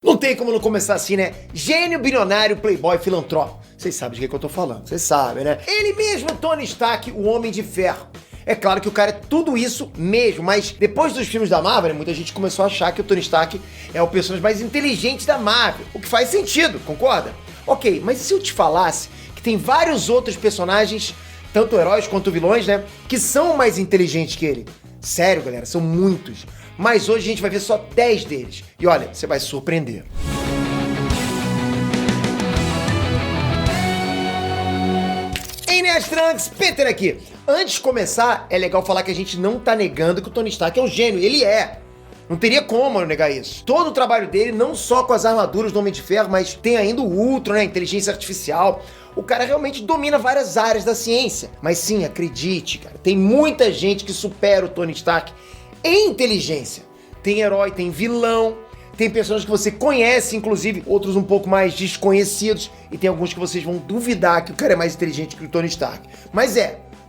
Não tem como não começar assim, né? Gênio, bilionário, playboy, filantropo. Vocês sabem de que eu tô falando, vocês sabem, né? Ele mesmo, Tony Stark, o Homem de Ferro. É claro que o cara é tudo isso mesmo, mas depois dos filmes da Marvel, muita gente começou a achar que o Tony Stark é o personagem mais inteligente da Marvel, o que faz sentido, concorda? Ok, mas e se eu te falasse que tem vários outros personagens, tanto heróis quanto vilões, né, que são mais inteligentes que ele? Sério, galera, são muitos. Mas hoje a gente vai ver só 10 deles. E olha, você vai se surpreender. Ei, Nerdtrunks, Peter aqui. Antes de começar, é legal falar que a gente não tá negando que o Tony Stark é um gênio. Ele é. Não teria como eu negar isso. Todo o trabalho dele, não só com as armaduras do Homem de Ferro, mas tem ainda o Ultron, né, a inteligência artificial. O cara realmente domina várias áreas da ciência. Mas sim, acredite, cara, tem muita gente que supera o Tony Stark em inteligência. Tem herói, tem vilão, tem personagens que você conhece, inclusive outros um pouco mais desconhecidos, e tem alguns que vocês vão duvidar que o cara é mais inteligente que o Tony Stark. Mas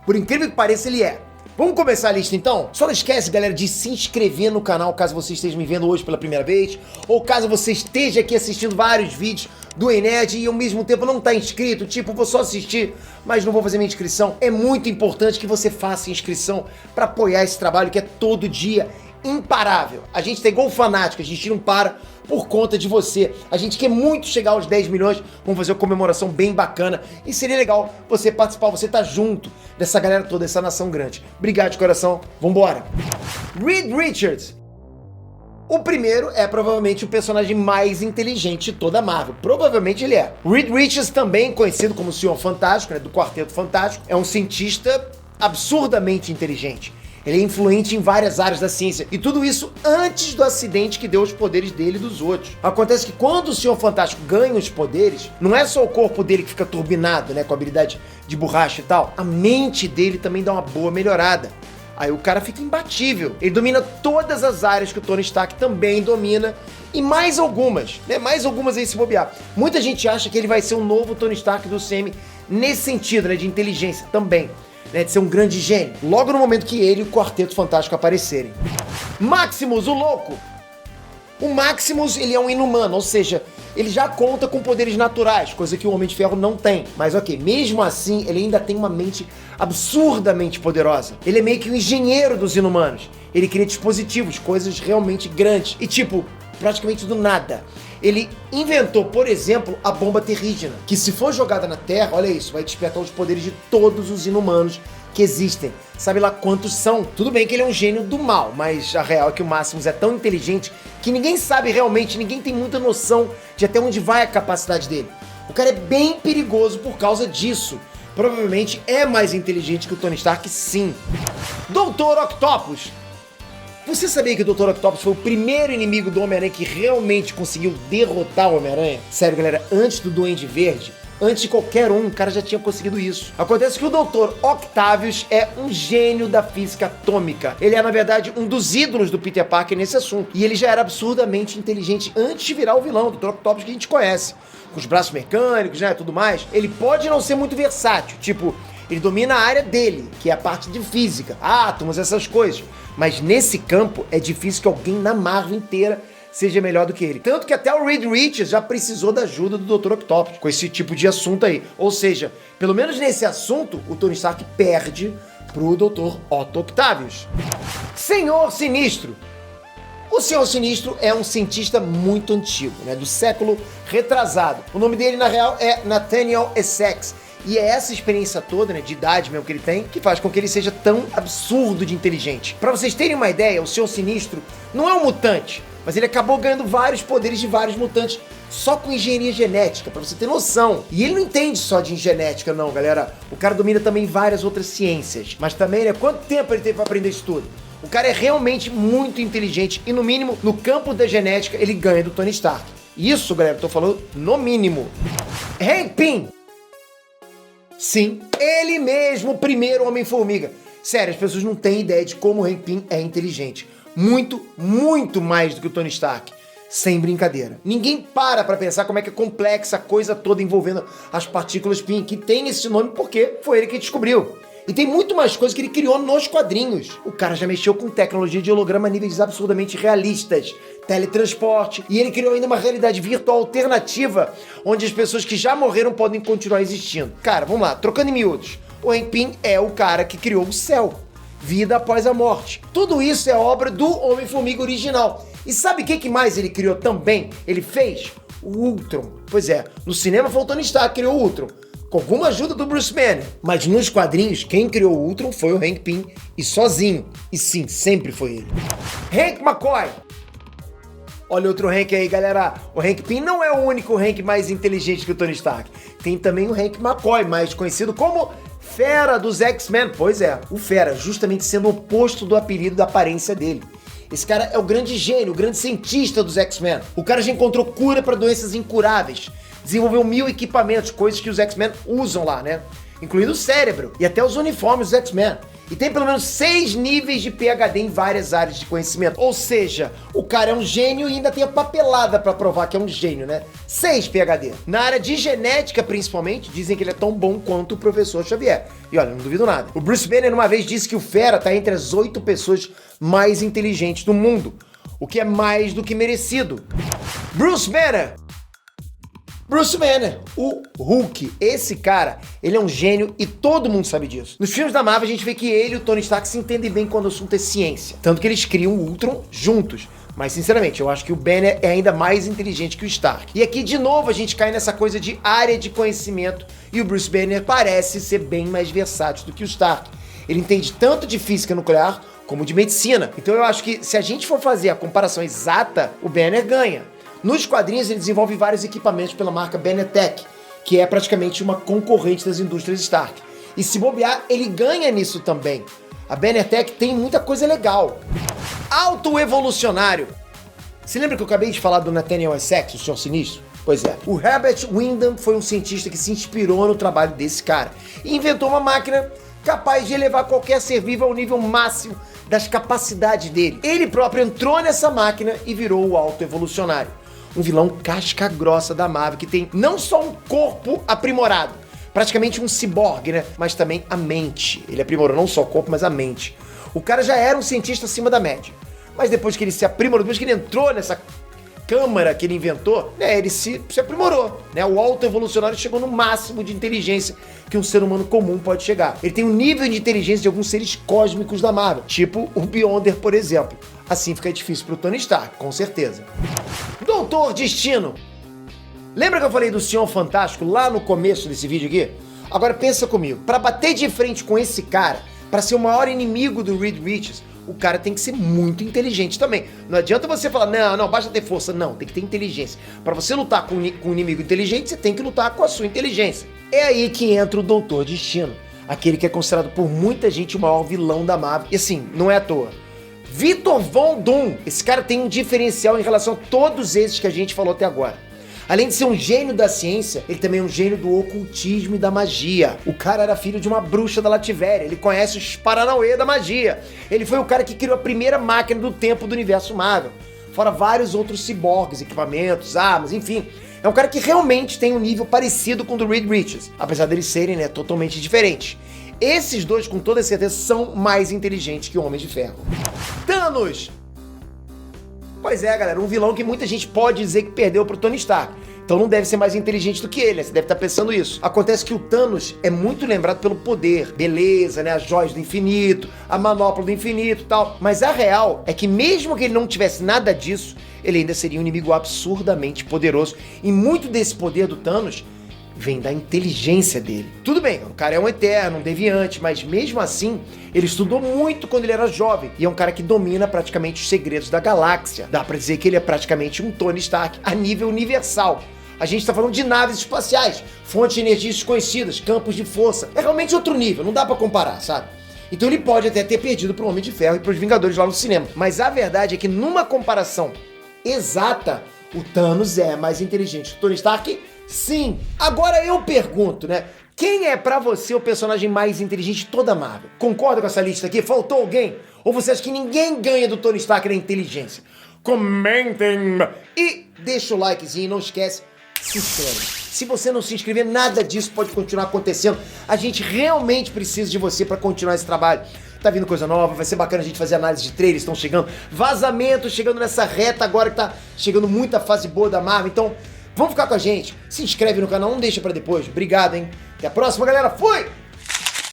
por incrível que pareça, ele é. Vamos começar a lista então? Só não esquece, galera, de se inscrever no canal caso você esteja me vendo hoje pela primeira vez, ou caso você esteja aqui assistindo vários vídeos do Enerd e ao mesmo tempo não tá inscrito, tipo, vou só assistir, mas não vou fazer minha inscrição. É muito importante que você faça inscrição para apoiar esse trabalho que é todo dia imparável. A gente tá igual fanático, a gente não para por conta de você. A gente quer muito chegar aos 10 milhões, vamos fazer uma comemoração bem bacana e seria legal você participar, você tá junto dessa galera toda, dessa nação grande. Obrigado de coração, vambora! Reed Richards. O primeiro é provavelmente o personagem mais inteligente de toda a Marvel. Provavelmente ele é. Reed Richards, também conhecido como o Senhor Fantástico, né, do Quarteto Fantástico, é um cientista absurdamente inteligente. Ele é influente em várias áreas da ciência, e tudo isso antes do acidente que deu os poderes dele e dos outros. Acontece que quando o Senhor Fantástico ganha os poderes, não é só o corpo dele que fica turbinado, né, com a habilidade de borracha e tal, a mente dele também dá uma boa melhorada. Aí o cara fica imbatível. Ele domina todas as áreas que o Tony Stark também domina, e mais algumas, né, mais algumas aí se bobear. Muita gente acha que ele vai ser um novo Tony Stark do CM nesse sentido, né, de inteligência também. Né, de ser um grande gênio, logo no momento que ele e o Quarteto Fantástico aparecerem. Maximus, o louco! O Maximus, ele é um inumano, ou seja, ele já conta com poderes naturais, coisa que o Homem de Ferro não tem. Mas ok, mesmo assim, ele ainda tem uma mente absurdamente poderosa. Ele é meio que um engenheiro dos inumanos. Ele cria dispositivos, coisas realmente grandes. E tipo, praticamente do nada. Ele inventou, por exemplo, a bomba terrígena, que se for jogada na Terra, olha isso, vai despertar os poderes de todos os inumanos que existem. Sabe lá quantos são? Tudo bem que ele é um gênio do mal, mas a real é que o Maximus é tão inteligente que ninguém sabe realmente, ninguém tem muita noção de até onde vai a capacidade dele. O cara é bem perigoso por causa disso. Provavelmente é mais inteligente que o Tony Stark, sim. Dr. Octopus. Você sabia que o Dr. Octopus foi o primeiro inimigo do Homem-Aranha que realmente conseguiu derrotar o Homem-Aranha? Sério, galera, antes do Duende Verde, antes de qualquer um, o cara já tinha conseguido isso. Acontece que o Dr. Octavius é um gênio da física atômica. Ele é, na verdade, um dos ídolos do Peter Parker nesse assunto. E ele já era absurdamente inteligente antes de virar o vilão, do Dr. Octopus que a gente conhece. Com os braços mecânicos, né, tudo mais. Ele pode não ser muito versátil, tipo, ele domina a área dele, que é a parte de física, átomos, essas coisas. Mas nesse campo é difícil que alguém na Marvel inteira seja melhor do que ele. Tanto que até o Reed Richards já precisou da ajuda do Dr. Octopus com esse tipo de assunto aí. Ou seja, pelo menos nesse assunto, o Tony Stark perde pro Dr. Otto Octavius. Senhor Sinistro. O Senhor Sinistro é um cientista muito antigo, né, do século retrasado. O nome dele, na real, é Nathaniel Essex. E é essa experiência toda, né, de idade mesmo que ele tem, que faz com que ele seja tão absurdo de inteligente. Pra vocês terem uma ideia, o Senhor Sinistro não é um mutante, mas ele acabou ganhando vários poderes de vários mutantes só com engenharia genética, pra você ter noção. E ele não entende só de genética não, galera. O cara domina também várias outras ciências. Mas também, né, quanto tempo ele teve pra aprender isso tudo? O cara é realmente muito inteligente e, no mínimo, no campo da genética, ele ganha do Tony Stark. Isso, galera, eu tô falando no mínimo. Hank Pym. Sim, ele mesmo, o primeiro Homem-Formiga. Sério, as pessoas não têm ideia de como o Hank Pym é inteligente. Muito, muito mais do que o Tony Stark. Sem brincadeira. Ninguém para pra pensar como é que é complexa a coisa toda envolvendo as partículas Pym, que tem esse nome porque foi ele que descobriu. E tem muito mais coisa que ele criou nos quadrinhos. O cara já mexeu com tecnologia de holograma a níveis absurdamente realistas, teletransporte, e ele criou ainda uma realidade virtual alternativa, onde as pessoas que já morreram podem continuar existindo. Cara, vamos lá, trocando em miúdos. O Hank Pym é o cara que criou o céu, vida após a morte. Tudo isso é obra do Homem-Formiga original. E sabe o que mais ele criou também? Ele fez o Ultron. Pois é, no cinema foi o Tony Stark que criou o Ultron, com alguma ajuda do Bruce Banner. Mas nos quadrinhos, quem criou o Ultron foi o Hank Pym, e sozinho. E sim, sempre foi ele. Hank McCoy. Olha outro Hank aí, galera. O Hank Pym não é o único Hank mais inteligente que o Tony Stark. Tem também o Hank McCoy, mais conhecido como Fera dos X-Men. Pois é, o Fera, justamente sendo o oposto do apelido da aparência dele. Esse cara é o grande gênio, o grande cientista dos X-Men. O cara já encontrou cura para doenças incuráveis. Desenvolveu 1000 equipamentos, coisas que os X-Men usam lá, né? Incluindo o cérebro e até os uniformes dos X-Men. E tem pelo menos 6 níveis de PhD em várias áreas de conhecimento. Ou seja, o cara é um gênio e ainda tem a papelada pra provar que é um gênio, né? 6 PhD. Na área de genética, principalmente, dizem que ele é tão bom quanto o professor Xavier. E olha, não duvido nada. O Bruce Banner uma vez disse que o Fera tá entre as 8 pessoas mais inteligentes do mundo, o que é mais do que merecido. Bruce Banner, o Hulk. Esse cara, ele é um gênio e todo mundo sabe disso. Nos filmes da Marvel, a gente vê que ele e o Tony Stark se entendem bem quando o assunto é ciência. Tanto que eles criam o Ultron juntos. Mas, sinceramente, eu acho que o Banner é ainda mais inteligente que o Stark. E aqui, de novo, a gente cai nessa coisa de área de conhecimento e o Bruce Banner parece ser bem mais versátil do que o Stark. Ele entende tanto de física nuclear como de medicina. Então eu acho que se a gente for fazer a comparação exata, o Banner ganha. Nos quadrinhos, ele desenvolve vários equipamentos pela marca Bannertech, que é praticamente uma concorrente das indústrias Stark. E se bobear, ele ganha nisso também. A Bannertech tem muita coisa legal. Autoevolucionário. Se lembra que eu acabei de falar do Nathaniel Essex, o Senhor Sinistro? Pois é. O Herbert Wyndham foi um cientista que se inspirou no trabalho desse cara e inventou uma máquina capaz de elevar qualquer ser vivo ao nível máximo das capacidades dele. Ele próprio entrou nessa máquina e virou o autoevolucionário. Um vilão casca grossa da Marvel que tem não só um corpo aprimorado, praticamente um ciborgue, né? Mas também a mente. Ele aprimorou não só o corpo, mas a mente. O cara já era um cientista acima da média. Mas depois que ele se aprimorou, depois que ele entrou nessa câmara que ele inventou, né, ele se aprimorou, né? O autoevolucionário chegou no máximo de inteligência que um ser humano comum pode chegar. Ele tem um nível de inteligência de alguns seres cósmicos da Marvel, tipo o Beyonder, por exemplo. Assim fica difícil pro Tony Stark, com certeza. Doutor Destino. Lembra que eu falei do Senhor Fantástico lá no começo desse vídeo aqui? Agora pensa comigo, para bater de frente com esse cara, para ser o maior inimigo do Reed Richards, o cara tem que ser muito inteligente também. Não adianta você falar, não, basta ter força. Não, tem que ter inteligência. Para você lutar com um inimigo inteligente, você tem que lutar com a sua inteligência. É aí que entra o Doutor Destino, aquele que é considerado por muita gente o maior vilão da Marvel. E assim, não é à toa. Victor Von Doom, esse cara tem um diferencial em relação a todos esses que a gente falou até agora. Além de ser um gênio da ciência, ele também é um gênio do ocultismo e da magia. O cara era filho de uma bruxa da Lativéria, ele conhece os paranauê da magia. Ele foi o cara que criou a primeira máquina do tempo do universo Marvel. Fora vários outros ciborgues, equipamentos, armas, enfim. É um cara que realmente tem um nível parecido com o do Reed Richards, apesar deles serem, né, totalmente diferentes. Esses dois, com toda certeza, são mais inteligentes que o Homem de Ferro. Thanos! Pois é, galera, um vilão que muita gente pode dizer que perdeu pro Tony Stark. Então não deve ser mais inteligente do que ele, né? Você deve estar pensando isso. Acontece que o Thanos é muito lembrado pelo poder, beleza, né? As joias do infinito, a manopla do infinito e tal. Mas a real é que mesmo que ele não tivesse nada disso, ele ainda seria um inimigo absurdamente poderoso. E muito desse poder do Thanos vem da inteligência dele. Tudo bem, o cara é um eterno, um deviante, mas mesmo assim, ele estudou muito quando ele era jovem e é um cara que domina praticamente os segredos da galáxia. Dá pra dizer que ele é praticamente um Tony Stark a nível universal. A gente tá falando de naves espaciais, fontes de energia desconhecidas, campos de força. É realmente outro nível, não dá pra comparar, sabe? Então ele pode até ter perdido pro Homem de Ferro e pros Vingadores lá no cinema. Mas a verdade é que numa comparação exata, o Thanos é mais inteligente que o Tony Stark. Sim. Agora eu pergunto, né? Quem é pra você o personagem mais inteligente de toda a Marvel? Concorda com essa lista aqui? Faltou alguém? Ou você acha que ninguém ganha do Tony Stark na inteligência? Comentem! E deixa o likezinho, não esquece, se inscreve. Se você não se inscrever, nada disso pode continuar acontecendo. A gente realmente precisa de você para continuar esse trabalho. Tá vindo coisa nova, vai ser bacana a gente fazer análise de trailers, estão chegando. Vazamentos chegando nessa reta agora que tá chegando muita fase boa da Marvel. Então, vamos ficar com a gente. Se inscreve no canal, não deixa pra depois. Obrigado, hein? Até a próxima, galera. Fui!